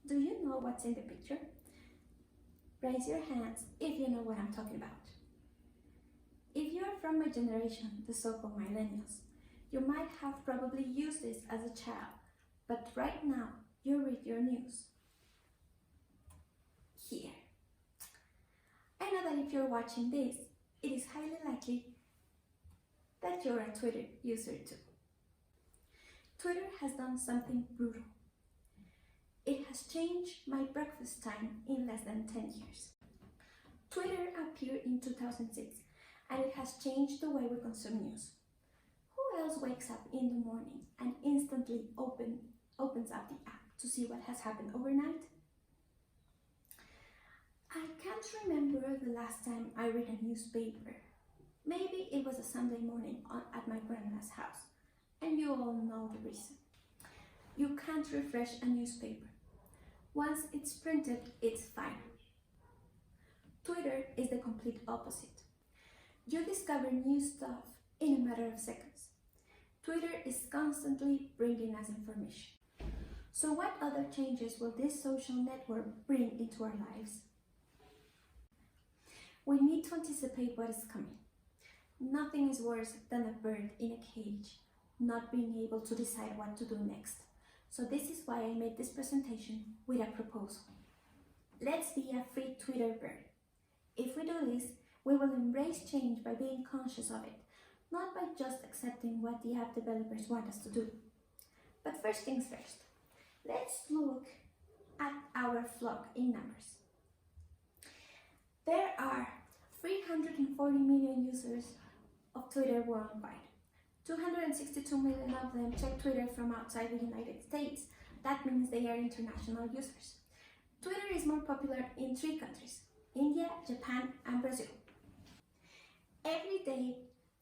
Do you know what's in the picture? Raise your hands if you know what I'm talking about. If you are from my generation, the so-called millennials, you might have probably used this as a child, but right now you read your news here. I know that if you're watching this, it is highly likely that you're a Twitter user too. Twitter has done something brutal. It has changed my breakfast time in less than 10 years. Twitter appeared in 2006 and it has changed the way we consume news. Who else wakes up in the morning and instantly opens up the app to see what has happened overnight? I can't remember the last time I read a newspaper. Maybe it was a Sunday morning at my grandma's house, and you all know the reason. You can't refresh a newspaper. Once it's printed, it's fine. Twitter is the complete opposite. You discover new stuff in a matter of seconds. Twitter is constantly bringing us information. So what other changes will this social network bring into our lives? We need to anticipate what is coming. Nothing is worse than a bird in a cage, not being able to decide what to do next. So this is why I made this presentation with a proposal. Let's be a free Twitter bird. If we do this, we will embrace change by being conscious of it, not by just accepting what the app developers want us to do. But first things first, let's look at our flock in numbers. There are 340 million users of Twitter worldwide. 262 million of them check Twitter from outside the United States. That means they are international users. Twitter is more popular in 3 countries: India, Japan, and Brazil. Every day,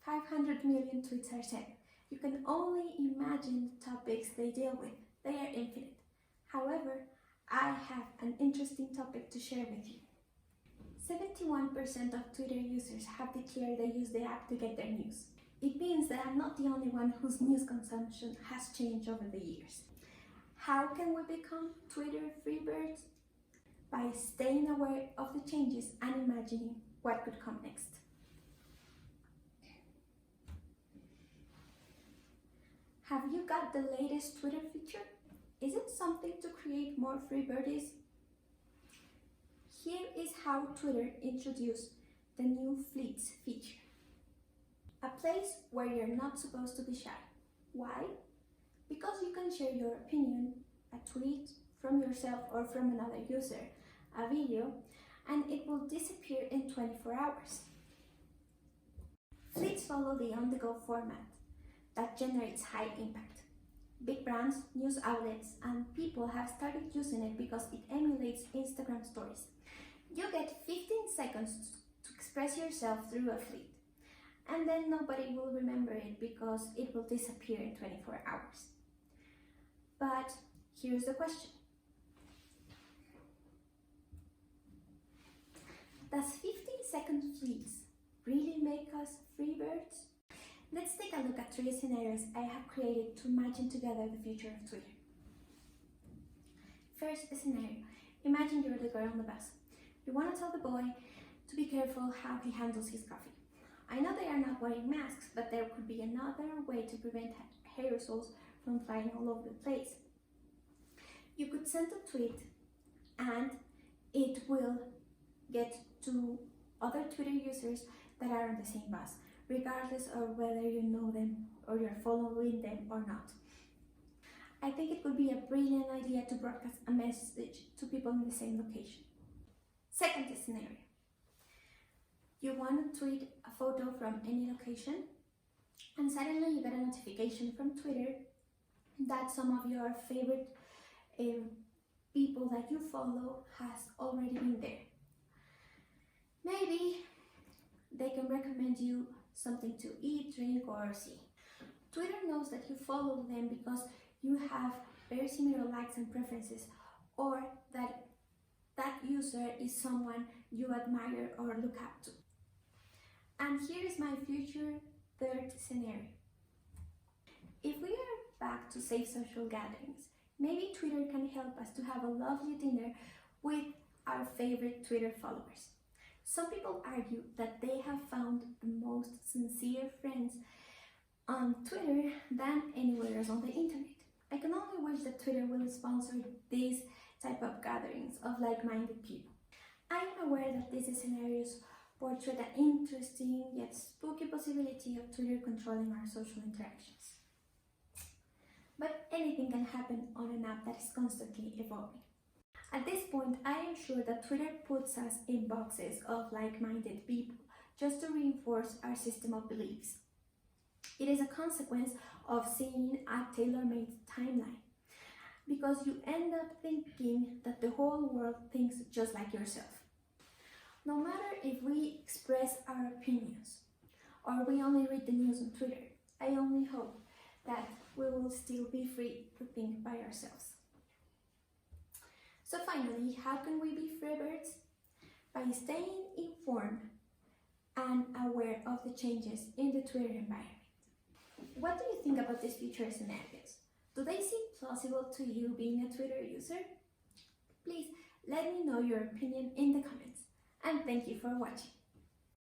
500 million tweets are sent. You can only imagine the topics they deal with. They are infinite. However, I have an interesting topic to share with you. 71% of Twitter users have declared they use the app to get their news. It means that I'm not the only one whose news consumption has changed over the years. How can we become Twitter freebirds? By staying aware of the changes and imagining what could come next. Have you got the latest Twitter feature? Is it something to create more freebirdies? Here is how Twitter introduced the new Fleets feature. A place where you're not supposed to be shy. Why? Because you can share your opinion, a tweet from yourself or from another user, a video, and it will disappear in 24 hours. Fleets follow the on-the-go format that generates high impact. Big brands, news outlets, and people have started using it because it emulates Instagram stories. You get 15 seconds to express yourself through a fleet, and then nobody will remember it because it will disappear in 24 hours. But here's the question. Does 15-second fleets really make us free birds? Let's take a look at 3 scenarios I have created to imagine together the future of Twitter. First scenario. Imagine you're the girl on the bus. You want to tell the boy to be careful how he handles his coffee. I know they are not wearing masks, but there could be another way to prevent aerosols from flying all over the place. You could send a tweet and it will get to other Twitter users that are on the same bus, regardless of whether you know them or you're following them or not. I think it would be a brilliant idea to broadcast a message to people in the same location. Second scenario. You want to tweet a photo from any location and suddenly you get a notification from Twitter that some of your favorite people that you follow has already been there. Maybe they can recommend you something to eat, drink, or see. Twitter knows that you follow them because you have very similar likes and preferences, or that user is someone you admire or look up to. And here is my future third scenario. If we are back to safe social gatherings, Maybe Twitter can help us to have a lovely dinner with our favorite Twitter followers. Some people argue that they have found the most sincere friends on Twitter than anywhere else on the internet. I can only wish that Twitter will sponsor these type of gatherings of like-minded people. I am aware that these scenarios portray the interesting yet spooky possibility of Twitter controlling our social interactions. But anything can happen on an app that is constantly evolving. At this point, I am sure that Twitter puts us in boxes of like-minded people just to reinforce our system of beliefs. It is a consequence of seeing a tailor-made timeline, because you end up thinking that the whole world thinks just like yourself. No matter if we express our opinions or we only read the news on Twitter, I only hope that we will still be free to think by ourselves. So finally, how can we be free birds? By staying informed and aware of the changes in the Twitter environment. What do you think about these future scenarios? Do they seem plausible to you being a Twitter user? Please let me know your opinion in the comments, and thank you for watching.